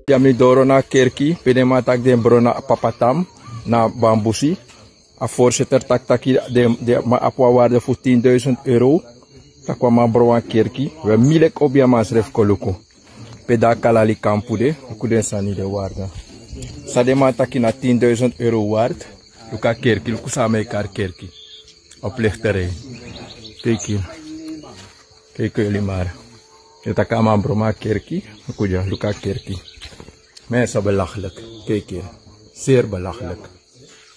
Jamni doro na kerki, pede matak den brona papatam, na bambusi. A voorzitter taki de apwa waarde voor 10.000 euro. Takwa ma bro een kerki. We milek obiamas ref koluku. Peda kalali kampude, kuden sani de waarde. Sadema taki na 10.000 euro waard. Luka kerki, luku samen kerki. Oplichterij. Kijk hier. Kijk jullie maar. Je takama broma kerki. Kuja, luka kerki. Mensen belachelijk. Kijk hier. Zeer belachelijk.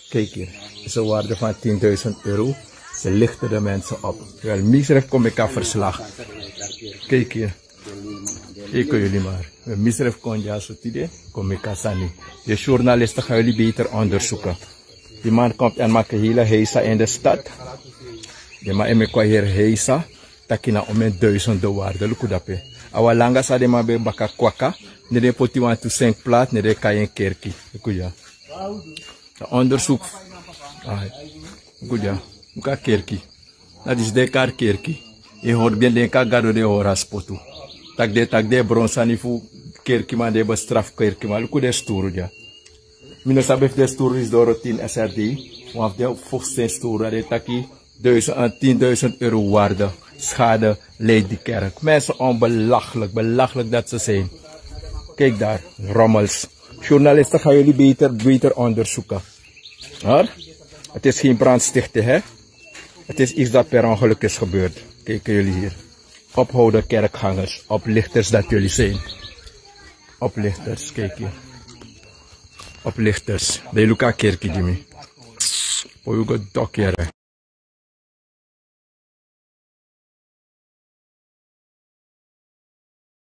Kijk hier. Het is een waarde van 10.000 euro. Ze lichten de mensen op. Terwijl misref kom ik aan verslag. Kijk hier. Kijk jullie maar. Misref kon ja zo tide. Kom ik aan sani. De journalisten gaan jullie beter onderzoeken. Die man komt en maakt een hele heisa in de stad. Die man en me hier heisa. Takina om een duizenden waarde. Look dat pe. Awa langa sa de man be baka kwaka. Nede poti want to 5 plaat. Nede kayen kerki. Look ja. Onderzoek. Goed ja. Muka kerki. Dat is de kar kerki. Je hoort bien de kagado de horas potu. Tak de bronsani fu kerki man de bestraf kerki man. Luku de sturu ja. Mino sabef de sturu is door 10 SRD. Want de volgende sturu de taki 10.000 euro waarde. Schade leidt die kerk. Mensen onbelachelijk. Belachelijk dat ze zijn. Kijk daar. Rommels. Journalisten gaan jullie beter onderzoeken. Maar het is geen brandstichting, hè? Het is iets dat per ongeluk is gebeurd. Kijken jullie hier. Ophouden kerkgangers. Oplichters dat jullie zijn. Oplichters, kijk hier. Oplichters. De Luka kerkie, Jimmy. Hoe je gaat dokje.